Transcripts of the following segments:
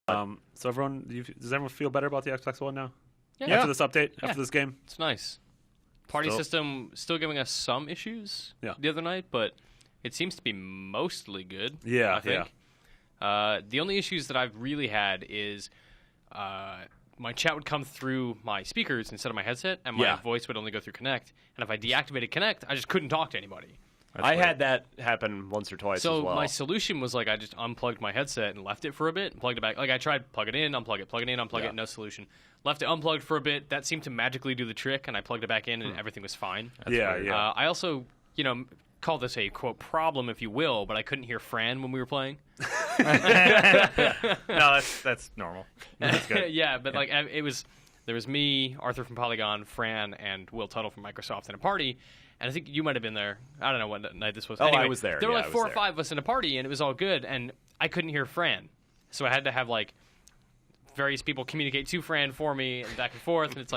So does everyone feel better about the Xbox One now? Yeah. After this update, after this game? It's nice. Party system still giving us some issues the other night, but it seems to be mostly good. Yeah, I think. The only issues that I've really had is my chat would come through my speakers instead of my headset, and my voice would only go through Connect. And if I deactivated Connect, I just couldn't talk to anybody. I had that happen once or twice as well. So my solution was I just unplugged my headset and left it for a bit and plugged it back. I tried plug it in, unplug it, plug it in, unplug it, no solution. Left it unplugged for a bit. That seemed to magically do the trick, and I plugged it back in, and everything was fine. I also, call this a, quote, problem, if you will, but I couldn't hear Fran when we were playing. No, that's normal. That's good. There was me, Arthur from Polygon, Fran, and Will Tuttle from Microsoft in a party. And I think you might have been there. I don't know what night this was. Oh, anyway, I was there. There were 4 or 5 of us in a party, and it was all good. And I couldn't hear Fran. So I had to have, various people communicate to Fran for me and back and forth. And it's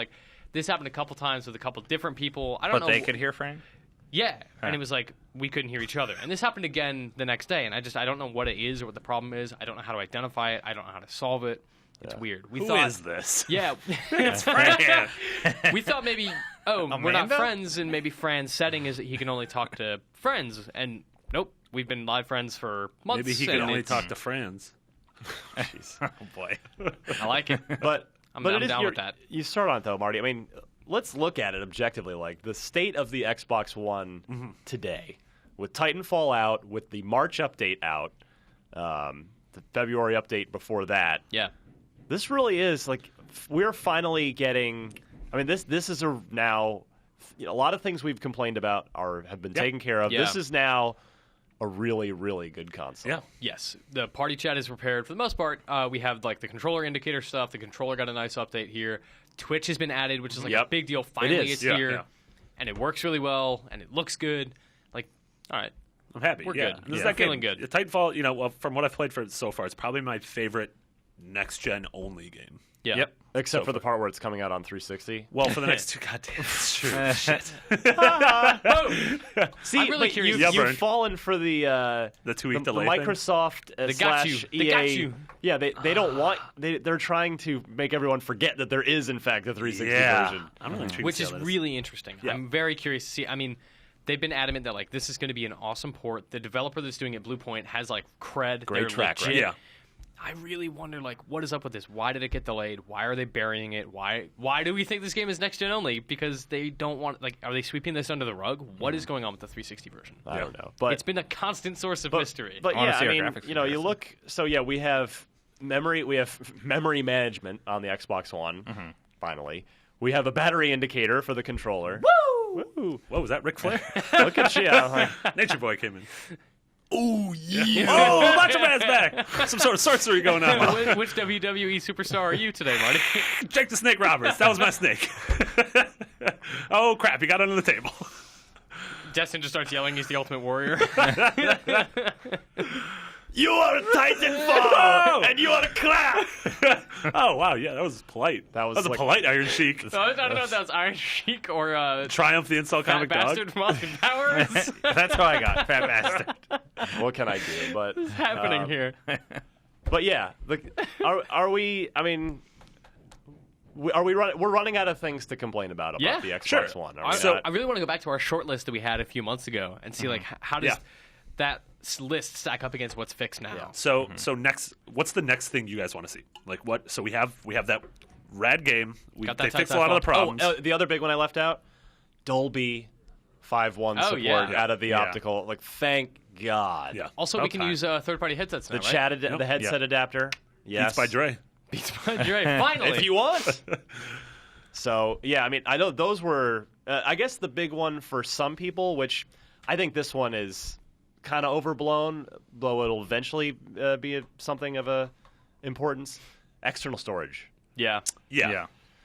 this happened a couple times with a couple different people. I don't know. But they could hear Fran? Yeah. Huh. And it was we couldn't hear each other. And this happened again the next day. And I don't know what it is or what the problem is. I don't know how to identify it. I don't know how to solve it. It's weird. Who is this? Yeah. It's Fran. We thought maybe, we're not friends, and maybe Fran's setting is that he can only talk to friends. And nope, we've been live friends for months. Maybe he can only talk to friends. Jeez. Oh, boy. I like it. But I'm down with that. You start on it, though, Marty. I mean, let's look at it objectively. The state of the Xbox One today, with Titanfall out, with the March update out, the February update before that. Yeah. This really is we're finally getting. I mean, this is now a lot of things we've complained about have been taken care of. Yeah. This is now a really, really good console. Yeah. Yes. The party chat is repaired for the most part. We have the controller indicator stuff. The controller got a nice update here. Twitch has been added, which is a big deal. Finally, it's here, and it works really well, and it looks good. All right, I'm happy. We're good. This is that feeling good. Titanfall, from what I've played for it so far, it's probably my favorite next-gen only game. Yeah. Yep. Except for the part where it's coming out on 360. Well, for the next two, goddamn, it's true. Shit. See, I'm really curious. You've fallen for the 2-week delay. The Microsoft got /EA. you. They got you. Yeah, they don't want. They're trying to make everyone forget that there is in fact a 360 version. I'm really intrigued. Which is really interesting. Yeah. I'm very curious to see. I mean, they've been adamant that this is going to be an awesome port. The developer that's doing it, Bluepoint, has cred. Great track record. Yeah. I really wonder, what is up with this? Why did it get delayed? Why are they burying it? Why do we think this game is next gen only? Because they don't want, are they sweeping this under the rug? What is going on with the 360 version? I don't know. But it's been a constant source of mystery. But yeah, I mean, you look. So yeah, we have memory management on the Xbox One. Mm-hmm. Finally, we have a battery indicator for the controller. Woo! Woo! What was that, Ric Flair? Look at you. Nature Boy came in. Oh, yeah. Oh, Macho Man's back. Some sort of sorcery going on. Which WWE superstar are you today, Marty? Jake the Snake Roberts. That was my snake. Oh, crap. He got under the table. Destin just starts yelling he's the Ultimate Warrior. You are a Titanfall, and you are a clap. Oh, wow. Yeah, that was polite. That was a polite Iron Sheik. I don't know if that was Iron Sheik or Triumph the Insult Comic Bastard Dog. from Austin Powers. That's how I got Fat Bastard. What can I do? But what's happening here? But yeah, are we? I mean, we're running out of things to complain about the Xbox One. So I really want to go back to our short list that we had a few months ago and see how does that list stack up against what's fixed now. Yeah. So next, what's the next thing you guys want to see? What? So we have that rad game. They fixed a lot of the problems. The other big one I left out, Dolby 5.1 support out of the optical. Thank God. Yeah. Also, we can use third-party headsets now, the headset adapter. Yes. Beats by Dre. Beats by Dre. Finally, if you want. So yeah, I mean, I know those were. I guess the big one for some people, which I think this one is kind of overblown, though it'll eventually be something of importance. External storage. Yeah.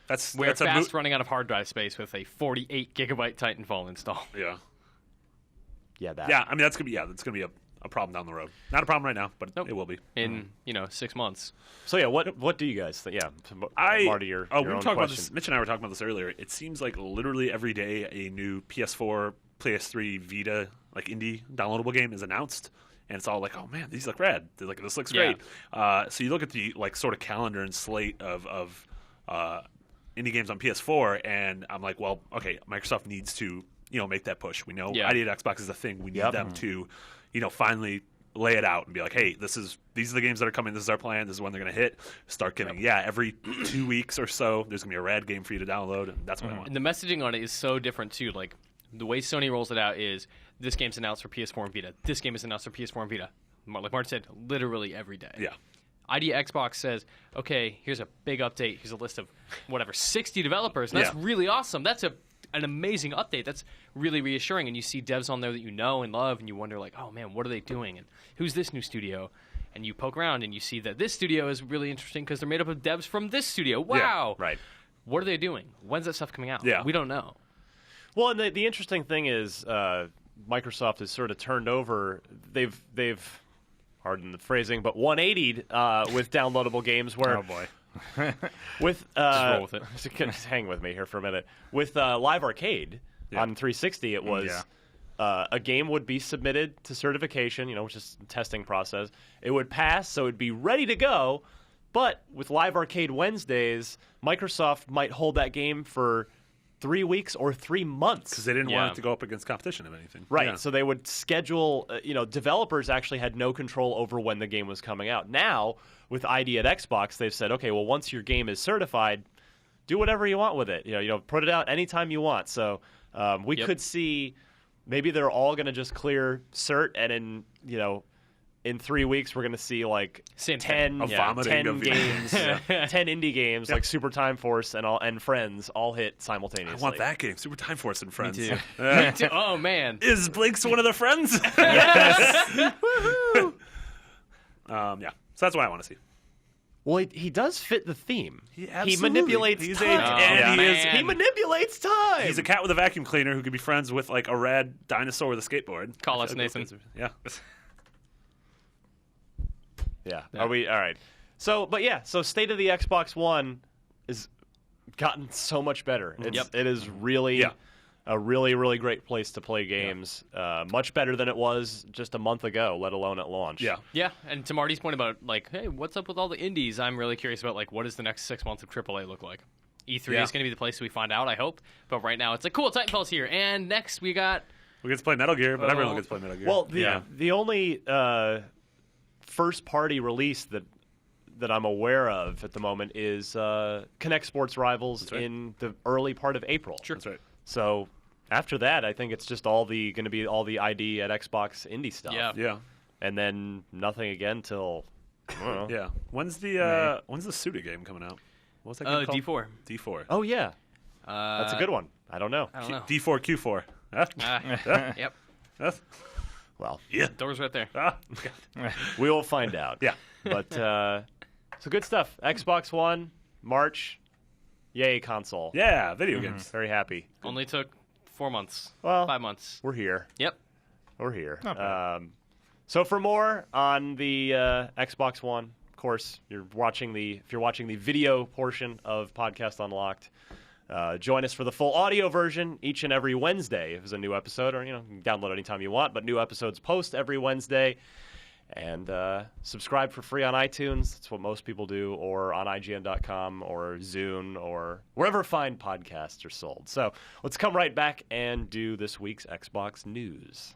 That's fast running out of hard drive space with a 48 gigabyte Titanfall install. Yeah. Yeah. Yeah. I mean, that's gonna be a problem down the road. Not a problem right now, but it will be in 6 months. So yeah, what do you guys think? Yeah, Marty, your we were own talking about question. this. Mitch and I were talking about this earlier. It seems like literally every day a new PS4, PS3, Vita indie downloadable game is announced, and it's all like, oh man, these look rad. They're like, this looks great. So you look at the like sort of calendar and slate of indie games on PS4, and I'm like, well, okay, Microsoft needs to make that push. We know ID at Xbox is a thing. We need them to finally lay it out and be like, hey, these are the games that are coming. This is our plan. This is when they're going to hit. Start giving, every 2 weeks or so, there's going to be a rad game for you to download, and that's what I want. And the messaging on it is so different, too. Like, the way Sony rolls it out is, this game's announced for PS4 and Vita. This game is announced for PS4 and Vita. Like Martin said, literally every day. Yeah. ID Xbox says, okay, here's a big update. Here's a list of, 60 developers. And that's really awesome. That's an amazing update. That's really reassuring. And you see devs on there that you know and love, and you wonder, like, oh, man, what are they doing? And who's this new studio? And you poke around, and you see that this studio is really interesting because they're made up of devs from this studio. Wow. Yeah, right. What are they doing? When's that stuff coming out? Yeah. We don't know. Well, and the interesting thing is Microsoft has sort of turned over. They've pardon the phrasing, but 180'd with downloadable games where. Oh boy. With Just roll with it. Just hang with me here for a minute. With Live Arcade on 360, it was a game would be submitted to certification, which is a testing process. It would pass, so it would be ready to go. But with Live Arcade Wednesdays, Microsoft might hold that game for 3 weeks or 3 months because they didn't want it to go up against competition of anything. Right. Yeah. So they would schedule. Developers actually had no control over when the game was coming out. Now with ID at Xbox, they've said, okay, well, once your game is certified, do whatever you want with it. Put it out anytime you want. So we could see maybe they're all going to just clear cert, and in 3 weeks, we're going to see like 10 games, 10 indie games like Super Time Force and Friends all hit simultaneously. I want that game, Super Time Force and Friends. Me too. Me too. Oh man, is Blake's one of the friends? Yes. So that's what I want to see. Well, he does fit the theme. He manipulates time. He manipulates time. He's a cat with a vacuum cleaner who could be friends with like a rad dinosaur with a skateboard. Call us Nathan. Yeah. Yeah. Are we all right? So state of the Xbox One is gotten so much better. It is really a really, really great place to play games. Much better than it was just a month ago, let alone at launch. Yeah. Yeah. And to Marty's point about like, hey, what's up with all the indies? I'm really curious about like, what does the next 6 months of AAA look like? E3 is going to be the place we find out, I hope. But right now, it's like, cool, Titanfall's here. And next we get to play Metal Gear, but everyone gets to play Metal Gear. Well, the only first-party release that I'm aware of at the moment is Kinect Sports Rivals in the early part of April. Sure. That's right. So after that, I think it's just going to be all the ID at Xbox indie stuff. Yeah. And then nothing again till I don't know. Yeah. When's the Suda game coming out? What's that game called? D4. D4. Oh yeah. That's a good one. I don't know. D4 Q4. Yep. Well, yeah. Door's right there. We will find out. Yeah. But so good stuff. Xbox One, March. Yay, console. Yeah, video games. Very happy. Only took 4 months. Well, 5 months. We're here. Yep. We're here. Not bad. So for more on the Xbox One, of course, if you're watching the video portion of Podcast Unlocked, join us for the full audio version each and every Wednesday. If there's a new episode, or you can download anytime you want, but new episodes post every Wednesday. And subscribe for free on iTunes. That's what most people do, or on IGN.com, or Zune, or wherever fine podcasts are sold. So let's come right back and do this week's Xbox news.